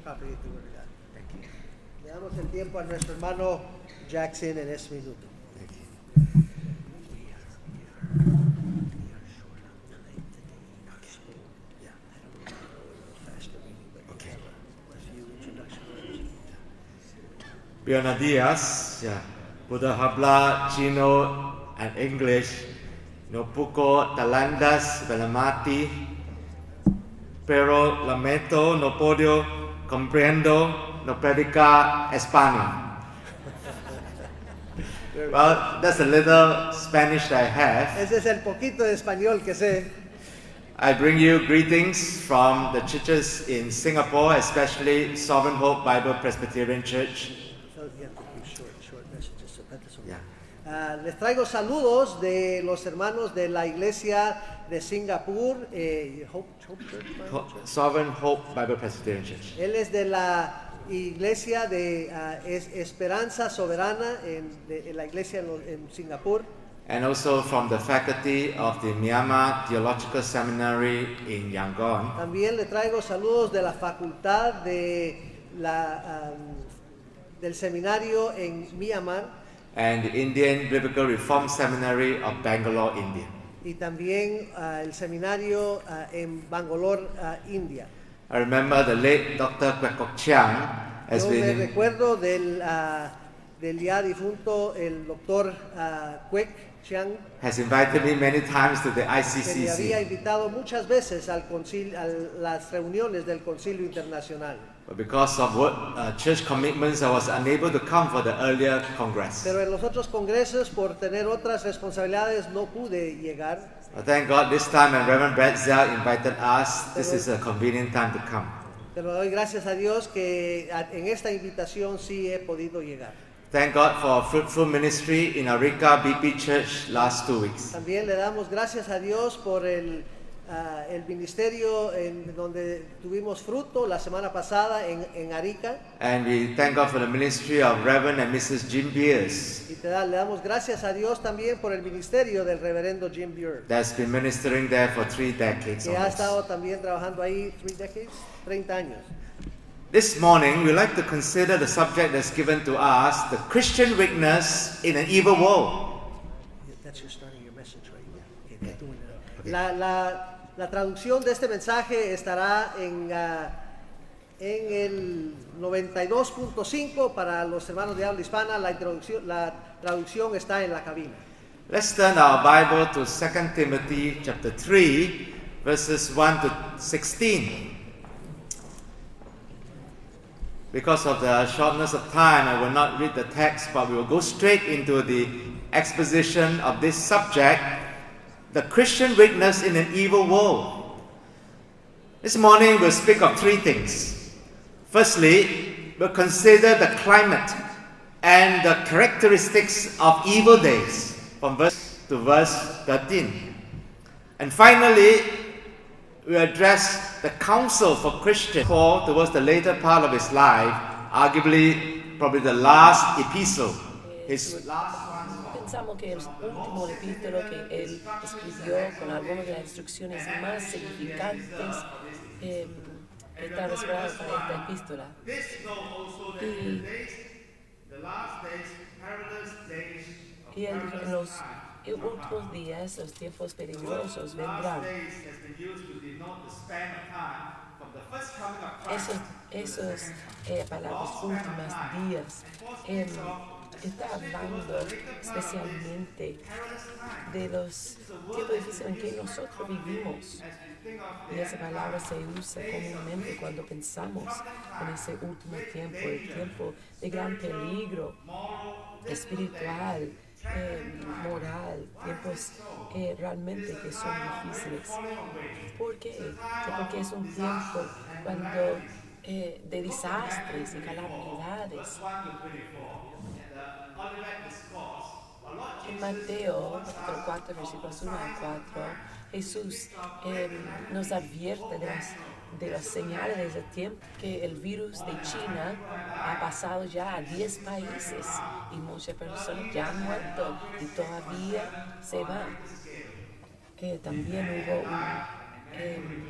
Rapidito, ¿verdad? Le damos el tiempo a nuestro hermano Jackson en este minuto. Buenos días. Ya. Puedo hablar chino and English. No poco talandas velamati. Pero lamento no puedo comprendo no predicar español. Well, that's a little Spanish that I have. Ese es el poquito de español que sé. I bring you greetings from the churches in Singapore, especially Sovereign Hope Bible Presbyterian Church. Yeah. Les traigo saludos de los hermanos de la iglesia de Singapur, Sovereign Hope Bible Presbyterian Church. Él es de la iglesia de Esperanza Soberana en la iglesia en Singapur. And also from the faculty of the Myanmar Theological Seminary in Yangon. También le traigo saludos de la facultad de del seminario en Myanmar. And the Indian Biblical Reform Seminary of Bangalore, India. Y también el seminario en Bangalore, India. I remember the late Dr. Kwek Kok Chiang has been. Me recuerdo del ya difunto el doctor Kwek Chiang. Has invited me many times to the Que me había ICCC. invitado muchas veces al concilio, a las reuniones del Concilio Internacional. But because of church commitments, I was unable to come for the earlier congress. Pero en los otros congresos, por tener otras responsabilidades, no pude llegar. But thank God this time when Reverend Brad Zell invited us, this is a convenient time to come. Pero doy gracias a Dios que en esta invitación sí he podido llegar. Thank God for a fruitful ministry in Arica BP Church last 2 weeks. También le damos gracias a Dios por el ministerio en donde tuvimos fruto la semana pasada en Arica. And we thank God for the ministry of Reverend and Mrs. Jim Beers Y le damos gracias a Dios también por el ministerio del reverendo Jim Beard, that's been ministering there for 3 decades que ha almost. estado también trabajando ahí 30 años. This morning, we'd like to consider the subject that's given to us, the Christian witness in an evil world. La traducción de este mensaje estará en el 92.5 para los hermanos de habla hispana. La traducción está en la cabina. Let's turn our Bible to 2 Timothy chapter 3, verses 1 to 16. Because of the shortness of time, I will not read the text, but we will go straight into the exposition of this subject, the Christian witness in an evil world. This morning we'll speak of 3 things. Firstly, we'll consider the climate and the characteristics of evil days, from verse to verse 13. And finally, we address the counsel for Christians. Paul, towards the later part of his life, arguably probably the last epistle, his last one. Pensamos que el último epístolo que él escribió con algunas de las instrucciones más significantes está reservado para esta epístola. Y él dijo, en los últimos días, los tiempos peligrosos vendrán. Esos palabras últimas días está hablando especialmente de los tiempos difíciles en que nosotros vivimos. Y esa palabra se usa comúnmente cuando pensamos en ese último tiempo, el tiempo de gran peligro espiritual, moral, tiempos realmente que son difíciles. ¿Por qué? Porque es un tiempo cuando de desastres y calamidades. En Mateo capítulo 4, versículos 1 a 4, Jesús nos advierte de las señales de ese tiempo, que el virus de China ha pasado ya a 10 países y muchas personas ya han muerto y todavía se van. También hubo un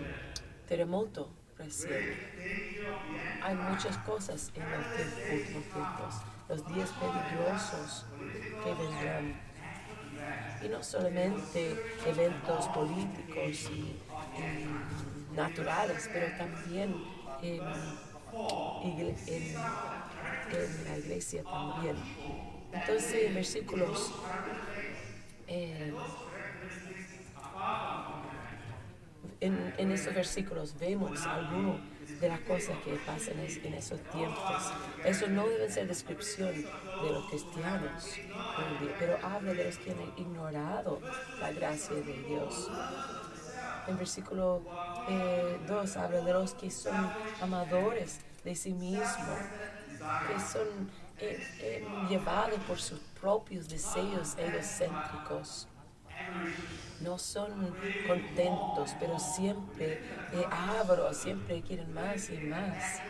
terremoto recién. hay muchas cosas en los últimos tiempos, los días peligrosos que vendrán. Y no solamente eventos políticos y naturales, pero también en la iglesia también. Entonces, en versículos en esos versículos vemos algunas de las cosas que pasan en esos tiempos. Eso no debe ser descripción de los cristianos, pero habla de los que han ignorado la gracia de Dios. En versículo 2 habla de los que son amadores de sí mismos, que son llevados por sus propios deseos egocéntricos. No son contentos, pero siempre siempre quieren más y más.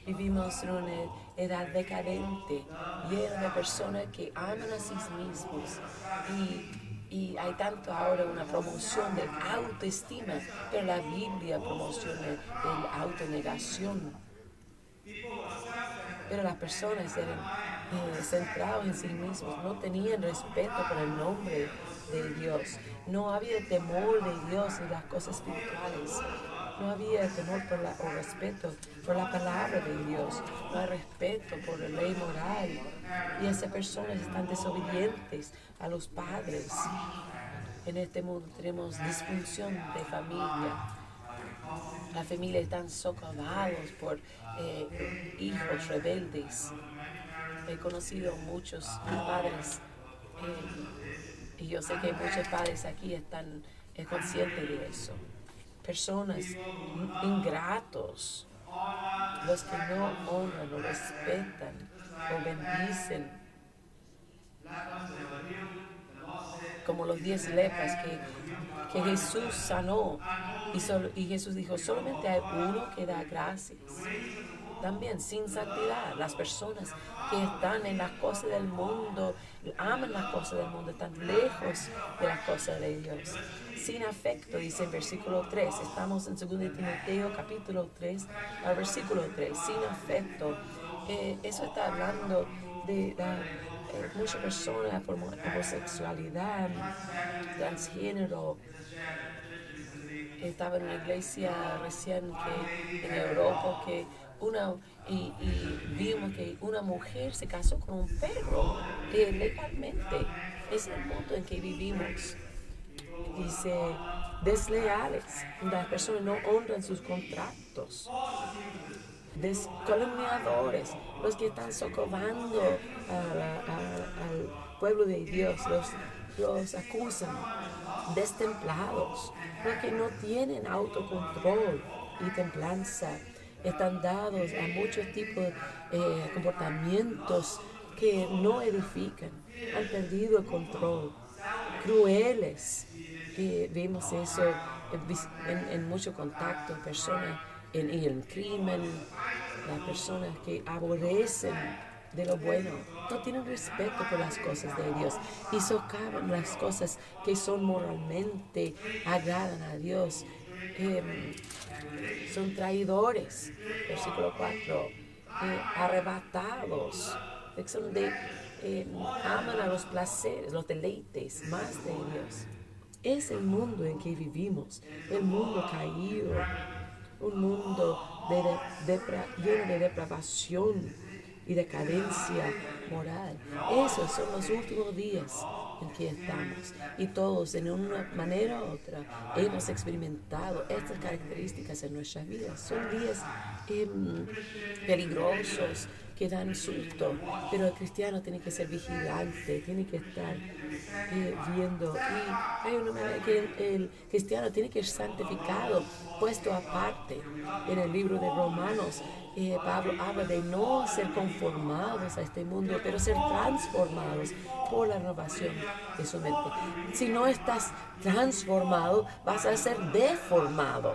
Vivimos en una edad decadente, llena de personas que aman a sí mismos y hay tanto ahora una promoción de autoestima, pero la Biblia promociona la autonegación. Pero las personas eran centradas en sí mismos, no tenían respeto por el nombre de Dios, no había temor de Dios en las cosas espirituales, no había temor o respeto por la palabra de Dios, no hay respeto por la ley moral, y esas personas están desobedientes a los padres. En este mundo tenemos disfunción de familia. Las familias están socavadas por hijos rebeldes. He conocido muchos padres y yo sé que muchos padres aquí están conscientes de eso. Personas ingratos, los que no honran o respetan o bendicen, como los 10 lepras que Jesús sanó y Jesús dijo, solamente hay uno que da gracias. También sin santidad, las personas que están en las cosas del mundo, aman las cosas del mundo, están lejos de las cosas de Dios. Sin afecto, dice en versículo 3, estamos en 2 Timoteo capítulo 3, al versículo 3, sin afecto. Eso está hablando de muchas personas por homosexualidad, transgénero. Estaba en una iglesia recién en Europa y vimos que una mujer se casó con un perro legalmente. Es el mundo en que vivimos. Dice, desleales, las personas no honran sus contratos. Calumniadores, los que están socavando al pueblo de Dios, los acusan. Destemplados, los que no tienen autocontrol y templanza, están dados a muchos tipos de comportamientos que no edifican, han perdido el control, crueles. Vemos eso en mucho contacto, personas en el crimen, las personas que aborrecen de lo bueno, no tienen respeto por las cosas de Dios y socavan las cosas que son moralmente agradan a Dios. Son traidores, versículo 4, arrebatados, aman a los placeres, los deleites más de Dios. Es el mundo en que vivimos, el mundo caído, un mundo lleno de depravación y decadencia moral. Esos son los últimos días en que estamos y todos en una manera u otra hemos experimentado estas características en nuestras vidas. Son días peligrosos que dan susto, pero el cristiano tiene que ser vigilante, tiene que estar viendo, y hay una manera que el cristiano tiene que ser santificado, puesto aparte. En el libro de Romanos, Pablo habla de no ser conformados a este mundo, pero ser transformados por la renovación de su mente. Si no estás transformado, vas a ser deformado.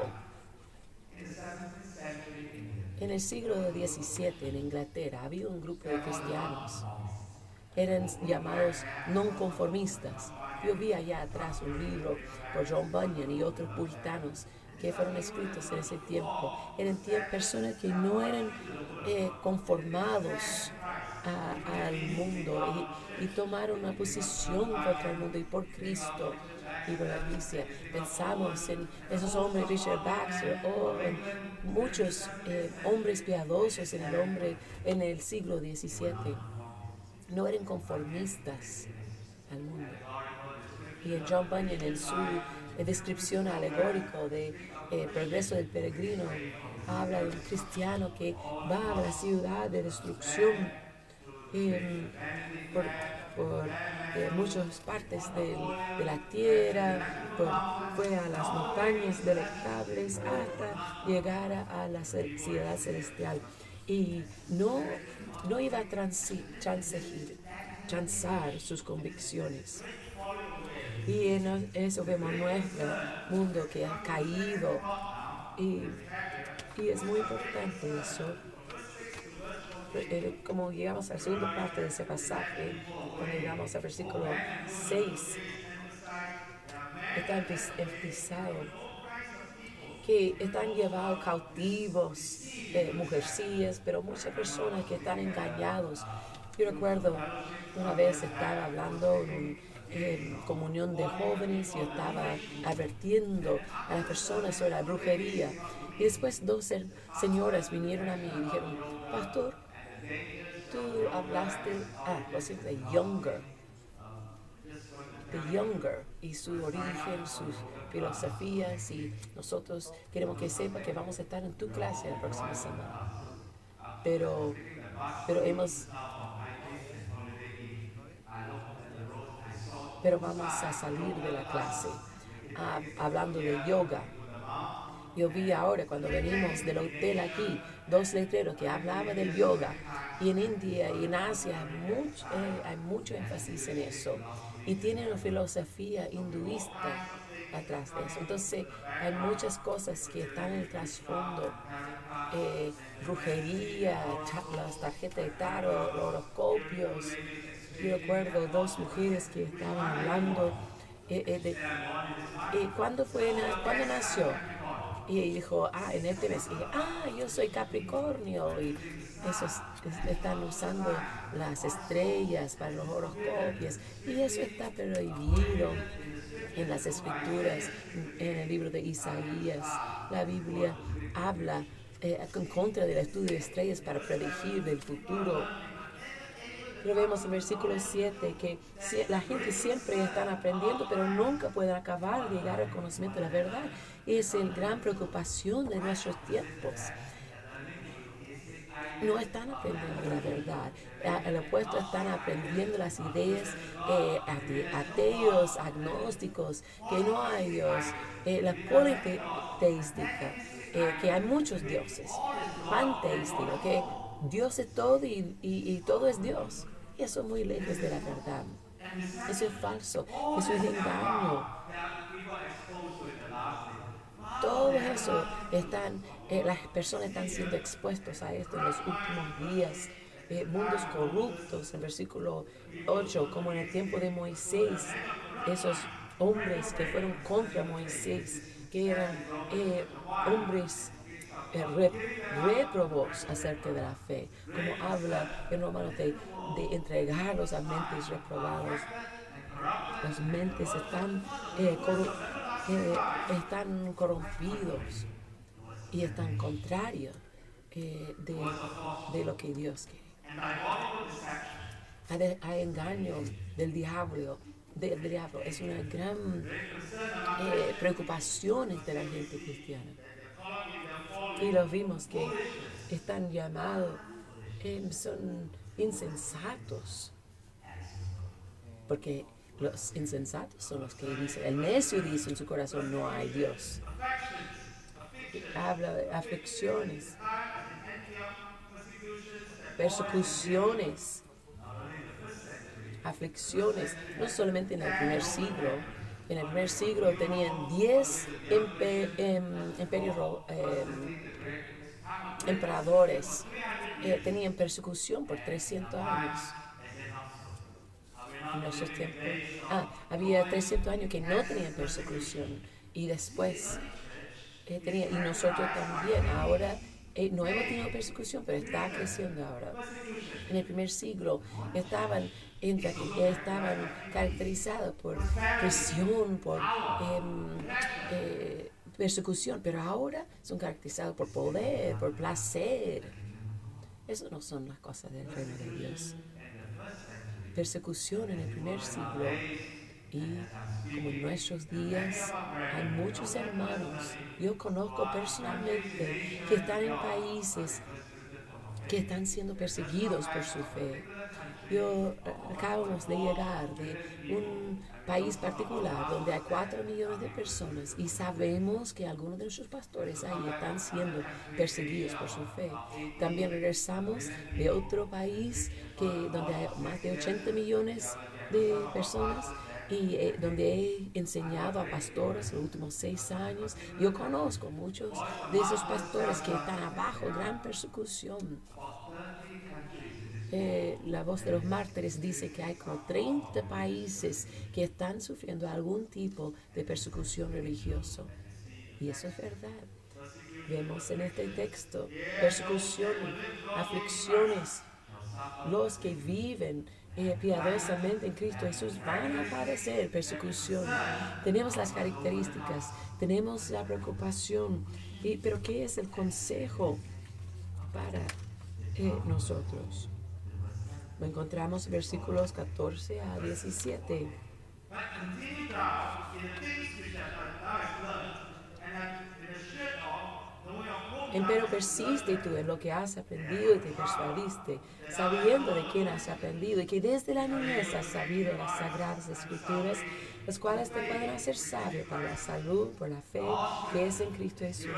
En el siglo XVII, en Inglaterra, había un grupo de cristianos. Eran llamados nonconformistas. Yo vi allá atrás un libro por John Bunyan y otros puritanos que fueron escritos en ese tiempo. Eran personas que no eran conformados al mundo y tomaron una posición contra el mundo y por Cristo y por la iglesia. Pensamos en esos hombres, Richard Baxter, o en muchos hombres piadosos en el siglo XVII. No eran conformistas al mundo. Y en John Bunyan, en su descripción alegórica de progreso del peregrino, habla de un cristiano que va a la ciudad de destrucción por muchas partes de la tierra, fue a las montañas delectables hasta llegar a la ciudad celestial. Y no iba a transar sus convicciones. Y en eso vemos nuestro mundo que ha caído. Y es muy importante eso. Como llegamos a la segunda parte de ese pasaje, cuando llegamos al versículo 6, está enfatizado que están llevados cautivos, mujercillas, pero muchas personas que están engañados. Yo recuerdo una vez estaba hablando en comunión de jóvenes y estaba advirtiendo a las personas sobre la brujería. Y después dos señoras vinieron a mí y dijeron, pastor, tú hablaste de Younger y su origen, sus filosofías, y nosotros queremos que sepa que vamos a estar en tu clase la próxima semana. Pero vamos a salir de la clase hablando de yoga. Yo vi ahora cuando venimos del hotel aquí 2 letreros que hablaban del yoga, y en India y en Asia hay mucho énfasis en eso, y tienen una filosofía hinduista atrás de eso. Entonces hay muchas cosas que están en el trasfondo, brujería, las tarjetas de tarot, los horoscopios. Yo recuerdo 2 mujeres que estaban hablando ¿cuándo nació? Y ella dijo, en este mes. Y dije, yo soy Capricornio. Y esos están usando las estrellas para los horoscopios. Y eso está prohibido en las escrituras, en el libro de Isaías. La Biblia habla en contra del estudio de estrellas para predecir del futuro. Lo vemos en versículo 7, que la gente siempre está aprendiendo, pero nunca pueden acabar de llegar al conocimiento de la verdad. Es la gran preocupación de nuestros tiempos. No están aprendiendo la verdad. Al opuesto, están aprendiendo las ideas ateos, agnósticos, que no hay Dios, la politeística, que hay muchos dioses, panteística, que Dios es todo y todo es Dios. Y eso es muy lejos de la verdad. Eso es falso, eso es engaño. Todo eso las personas están siendo expuestas a esto en los últimos días. Mundos corruptos, en versículo 8, como en el tiempo de Moisés, esos hombres que fueron contra Moisés, que eran hombres réprobos acerca de la fe, como habla en Romanos de entregarlos a mentes reprobados. Las mentes están corrompidos y están contrarios de lo que Dios quiere. Hay engaño del diablo. Es una gran preocupación entre la gente cristiana. Y los vimos que están llamados, son insensatos. Porque los insensatos son los que dicen, el necio dice en su corazón, no hay Dios. Habla de aflicciones, persecuciones, no solamente en el primer siglo. En el primer siglo tenían 10 emperadores. Tenían persecución por 300 años. En nuestros tiempos. Había 300 años que no tenían persecución. Y después tenía, y nosotros también. Ahora no hemos tenido persecución, pero está creciendo ahora. En el primer siglo estaban caracterizados por presión, por persecución, pero ahora son caracterizados por poder, por placer. Eso no son las cosas del reino de Dios. Persecución en el primer siglo, y como en nuestros días hay muchos hermanos, yo conozco personalmente, que están en países que están siendo perseguidos por su fe. Acabamos de llegar de un país particular donde hay 4 millones de personas y sabemos que algunos de nuestros pastores ahí están siendo perseguidos por su fe. También regresamos de otro país donde hay más de 80 millones de personas y donde he enseñado a pastores los últimos 6 años. Yo conozco muchos de esos pastores que están abajo gran persecución. La Voz de los Mártires dice que hay como 30 países que están sufriendo algún tipo de persecución religiosa. Y eso es verdad. Vemos en este texto persecución, aflicciones. Los que viven piadosamente en Cristo Jesús van a padecer persecución. Tenemos las características, tenemos la preocupación. Pero ¿qué es el consejo para nosotros? Lo encontramos en versículos 14 a 17. Empero persiste tú en lo que has aprendido y te persuadiste, sabiendo de quién has aprendido y que desde la niñez has sabido las sagradas escrituras, las cuales te pueden hacer sabio para la salud por la fe que es en Cristo Jesús.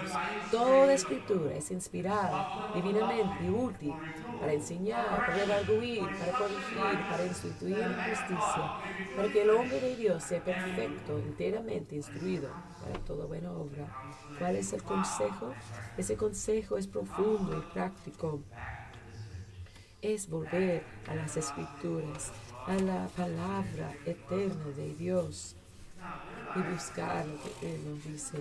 Toda escritura es inspirada divinamente y útil para enseñar, para redarguir, para corregir, para instituir en justicia, para que el hombre de Dios sea perfecto, enteramente instruido para toda buena obra. ¿Cuál es el consejo? Ese consejo es profundo y práctico. Es volver a las escrituras, a la palabra eterna de Dios y buscar lo que Él nos dice.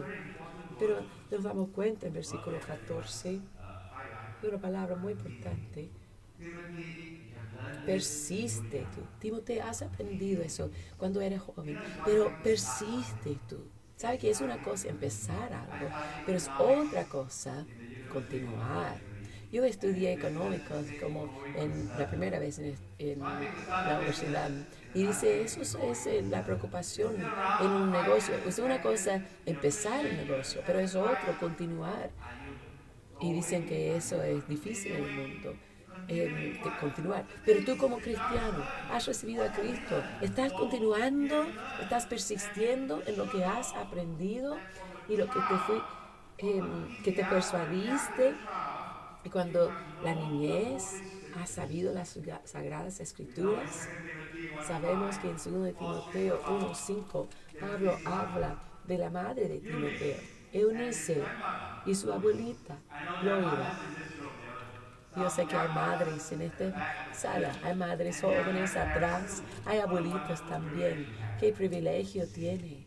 Pero nos damos cuenta en versículo 14 de una palabra muy importante. Persiste tú. Timoteo, has aprendido eso cuando eres joven, pero persiste tú. ¿Sabe que es una cosa empezar algo, pero es otra cosa continuar? Yo estudié económicos como en la primera vez en la universidad y dice, eso es la preocupación en un negocio. Es una cosa empezar un negocio, pero es otro continuar. Y dicen que eso es difícil en el mundo. De continuar, pero tú como cristiano has recibido a Cristo, estás continuando, estás persistiendo en lo que has aprendido y lo que te persuadiste. Y cuando la niñez has sabido las sagradas escrituras, sabemos que en 2 Timoteo 1:5 Pablo habla de la madre de Timoteo, Eunice, y su abuelita Loida. Yo sé que hay madres en esta sala, hay madres jóvenes atrás, hay abuelitos también. ¿Qué privilegio tiene?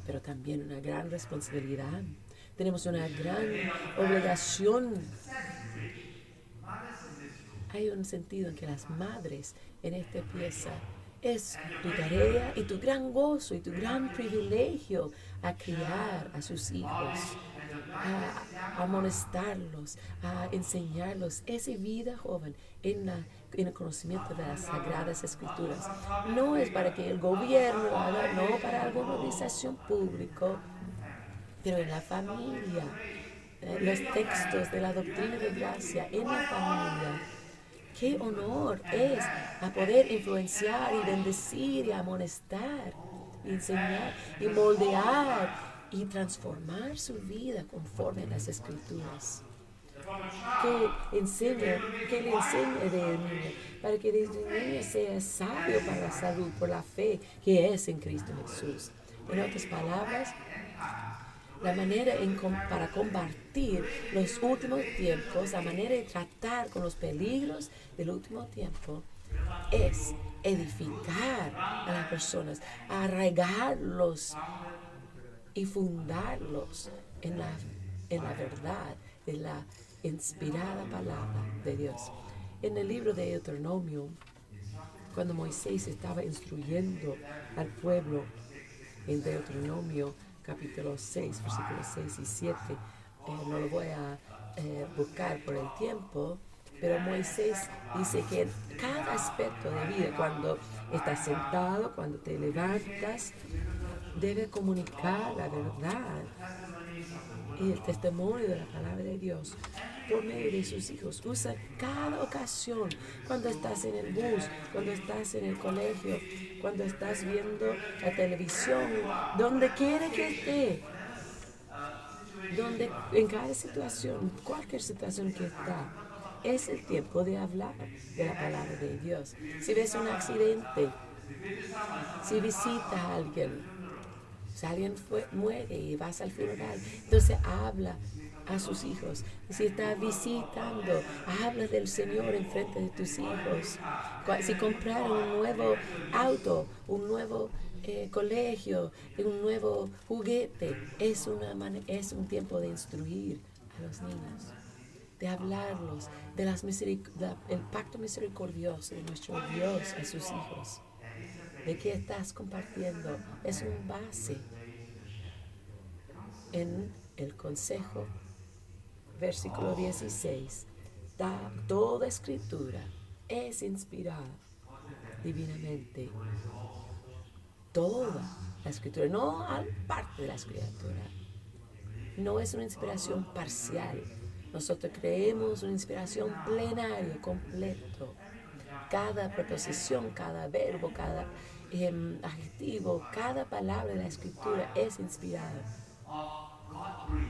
Pero también una gran responsabilidad. Tenemos una gran obligación. Hay un sentido en que las madres en esta pieza es tu tarea y tu gran gozo y tu gran privilegio a criar a sus hijos, a amonestarlos, a enseñarlos esa vida joven en el conocimiento de las sagradas escrituras. No es para que el gobierno lo haga, no para alguna organización pública, pero en la familia, los textos de la doctrina de gracia en la familia. Qué honor es a poder influenciar y bendecir y amonestar, y enseñar y moldear y transformar su vida conforme a las escrituras. Que le enseñe de niño, para que desde niño sea sabio para la salud por la fe que es en Cristo Jesús. En otras palabras, la manera para combatir los últimos tiempos, la manera de tratar con los peligros del último tiempo es edificar a las personas, arraigarlos y fundarlos en la verdad de la inspirada palabra de Dios. En el libro de Deuteronomio, cuando Moisés estaba instruyendo al pueblo, en Deuteronomio capítulo 6, versículos 6 y 7, no lo voy a buscar por el tiempo, pero Moisés dice que en cada aspecto de vida, cuando estás sentado, cuando te levantas, debe comunicar la verdad y el testimonio de la palabra de Dios por medio de sus hijos. Usa cada ocasión, cuando estás en el bus, cuando estás en el colegio, cuando estás viendo la televisión, donde quiera que esté, en cada situación, cualquier situación que está, es el tiempo de hablar de la palabra de Dios. Si ves un accidente, si visitas a alguien, si alguien muere y vas al funeral, entonces habla a sus hijos. Si estás visitando, habla del Señor en frente de tus hijos. Si compraron un nuevo auto, un nuevo colegio, un nuevo juguete, es un tiempo de instruir a los niños, de hablarlos del pacto misericordioso de nuestro Dios a sus hijos. De qué estás compartiendo es un base en el consejo, versículo 16. Toda escritura es inspirada divinamente. Toda la escritura, no parte de la escritura. No es una inspiración parcial. Nosotros creemos una inspiración plenaria, completo. Cada preposición, cada verbo, cada adjetivo, cada palabra de la escritura es inspirada.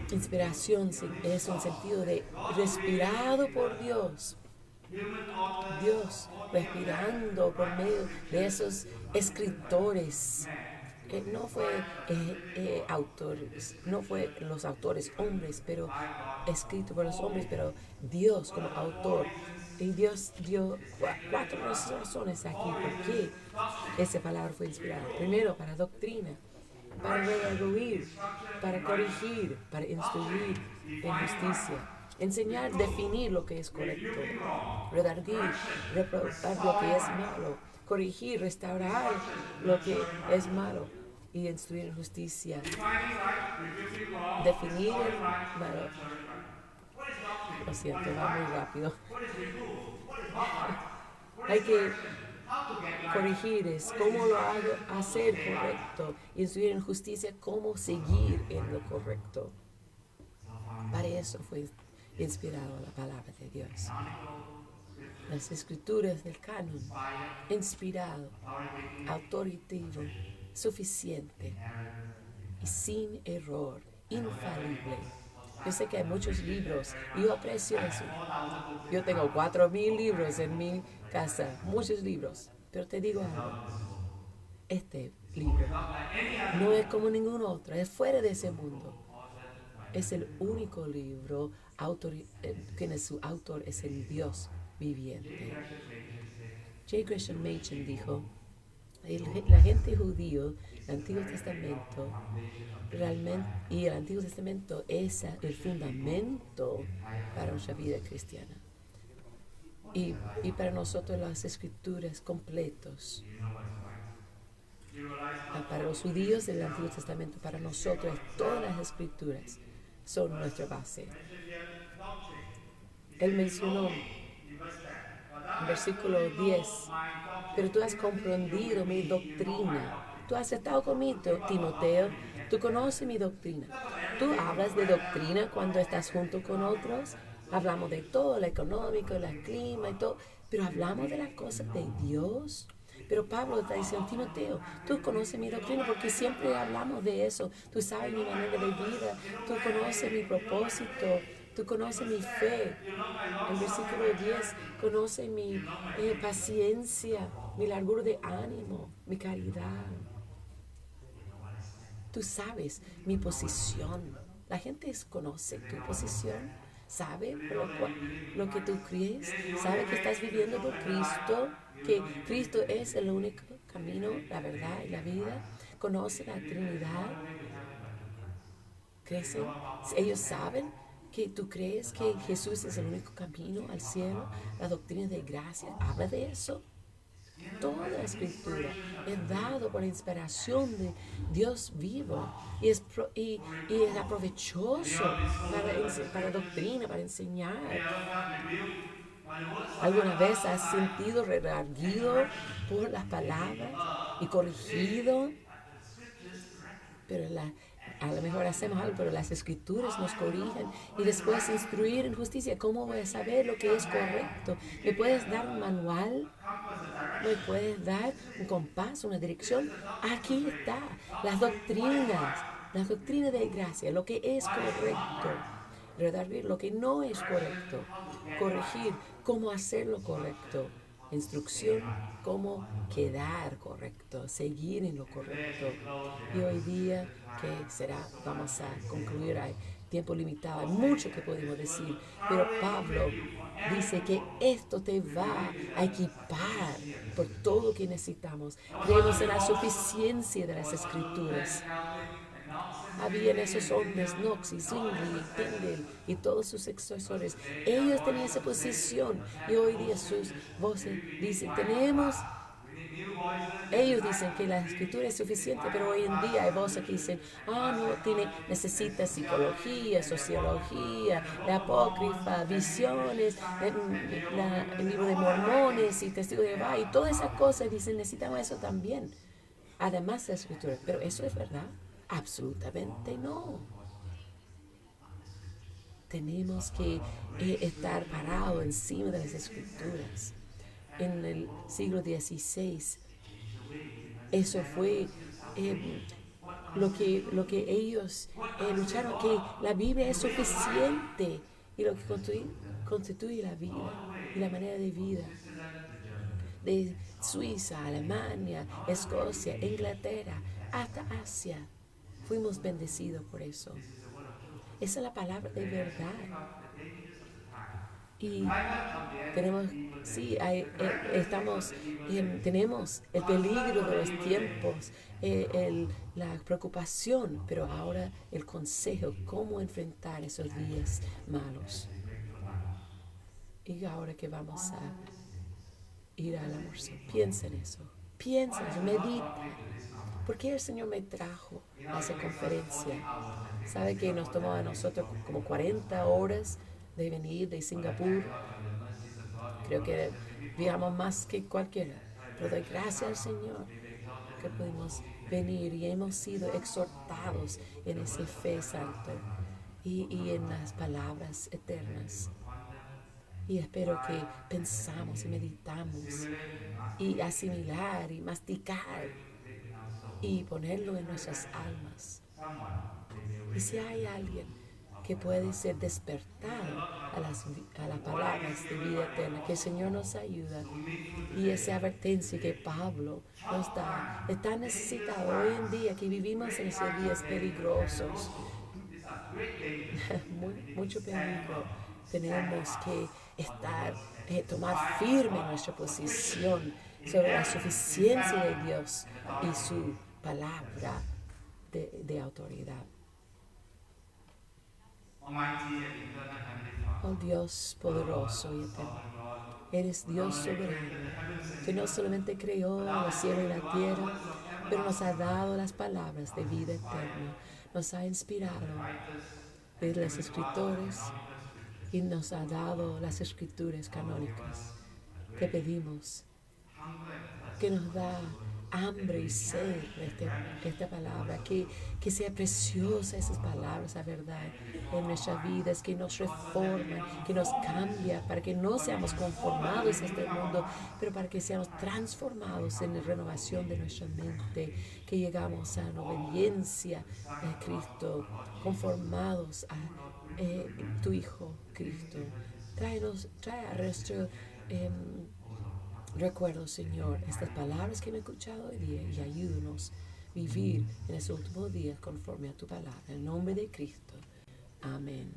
Inspiración es un sentido de respirado por Dios. Dios respirando por medio de esos escritores. No fue autores, no fue los autores hombres, pero escrito por los hombres, pero Dios como autor. Y Dios dio 4 razones aquí por qué esa palabra fue inspirada. Primero, para doctrina, para redarguir, para corregir, para instruir en justicia, enseñar, definir lo que es correcto, redarguir, reprobar lo que es malo, corregir, restaurar lo que es malo y instruir en justicia, definir el malo. Lo siento, va muy rápido. Hay que corregir es cómo lo hacer correcto, instruir en justicia, cómo seguir en lo correcto. Para eso fue inspirado la palabra de Dios. Las escrituras del canon, inspirado, autoritivo, suficiente y sin error, infalible. Yo sé que hay muchos libros y yo aprecio eso. Yo tengo 4,000 libros en mi casa, muchos libros. Pero te digo algo, este libro no es como ningún otro, es fuera de ese mundo. Es el único libro que su autor es el Dios viviente. J. Gresham Machen dijo, la gente judía, el Antiguo Testamento, realmente, y el Antiguo Testamento es el fundamento para nuestra vida cristiana. Y para nosotros las escrituras completos. Para los judíos del Antiguo Testamento, para nosotros todas las escrituras son nuestra base. Él mencionó en versículo 10, pero tú has comprendido mi doctrina. Tú has estado conmigo, Timoteo. Tú conoces mi doctrina. Tú hablas de doctrina cuando estás junto con otros. Hablamos de todo, lo económico, el clima y todo. Pero hablamos de las cosas de Dios. Pero Pablo está diciendo, Timoteo, tú conoces mi doctrina porque siempre hablamos de eso. Tú sabes mi manera de vida. Tú conoces mi propósito. Tú conoces mi fe. El versículo 10, conoce mi paciencia, mi largura de ánimo, mi caridad. Tú sabes mi posición. La gente conoce tu posición, sabe lo que tú crees, sabe que estás viviendo por Cristo, que Cristo es el único camino, la verdad y la vida. Conoce la Trinidad. crecen, ellos saben que tú crees que Jesús es el único camino al cielo. La doctrina de gracia habla de eso. Toda la escritura es dado por inspiración de Dios vivo y es aprovechoso para doctrina, para enseñar. ¿Alguna vez has sentido redarguido por las palabras y corregido? Pero a lo mejor hacemos algo, pero las escrituras nos corrigen y después instruir en justicia. ¿Cómo voy a saber lo que es correcto? ¿Me puedes dar un manual? ¿Me puedes dar un compás, una dirección? Aquí está, las doctrinas de gracia, lo que es correcto, redarguir lo que no es correcto, corregir cómo hacerlo correcto, instrucción, cómo quedar correcto, seguir en lo correcto. Y hoy día, vamos a concluir, hay tiempo limitado, hay mucho que podemos decir, pero Pablo dice que esto te va a equipar por todo lo que necesitamos. Creemos en la suficiencia de las escrituras. Habían esos hombres, Knox y Zwingli y Tyndale y todos sus sucesores. Ellos tenían esa posición y hoy día sus voces dicen, ellos dicen que la escritura es suficiente, pero hoy en día hay voces que dicen, necesita psicología, sociología, la apócrifa, visiones, el libro de Mormones y Testigos de Jehová y todas esas cosas dicen, necesitamos eso también. Además de la escritura, pero ¿eso es verdad? Absolutamente no. Tenemos que estar parados encima de las escrituras. En el siglo XVI, eso fue lo que ellos lucharon, que la Biblia es suficiente y lo que constituye la vida y la manera de vida. De Suiza, Alemania, Escocia, Inglaterra, hasta Asia. Fuimos bendecidos por eso. Esa es la palabra de verdad. Y tenemos el peligro de los tiempos, la preocupación, pero ahora el consejo, cómo enfrentar esos días malos. Y ahora que vamos a ir al almuerzo, piensa en eso, medita. ¿Por qué el Señor me trajo a esa conferencia? ¿Sabe que nos tomó a nosotros como 40 horas de venir de Singapur? Creo que viajamos más que cualquiera. Pero doy gracias al Señor que pudimos venir y hemos sido exhortados en esa fe santa y en las palabras eternas. Y espero que pensamos y meditamos y asimilar y masticar y ponerlo en nuestras almas. Y si hay alguien que puede ser despertado a las palabras de vida eterna, que el Señor nos ayuda. Y esa advertencia que Pablo nos da es tan necesitada hoy en día, que vivimos en esos días peligrosos. Mucho peligro. Tenemos que tomar firme nuestra posición sobre la suficiencia de Dios y su palabra de autoridad. Oh Dios poderoso y eterno, eres Dios soberano, que no solamente creó los cielos y la tierra, pero nos ha dado las palabras de vida eterna, nos ha inspirado de los escritores y nos ha dado las escrituras canónicas. Te pedimos que nos da hambre y sed esta palabra, que sea preciosa esas palabras, la verdad, en nuestras vidas, que nos reforman, que nos cambia, para que no seamos conformados a este mundo, pero para que seamos transformados en la renovación de nuestra mente, que llegamos a la obediencia a Cristo, conformados a tu Hijo Cristo. Trae a nuestro recuerdo, Señor, estas palabras que hemos escuchado hoy día y ayúdanos a vivir en esos últimos días conforme a tu palabra. En el nombre de Cristo. Amén.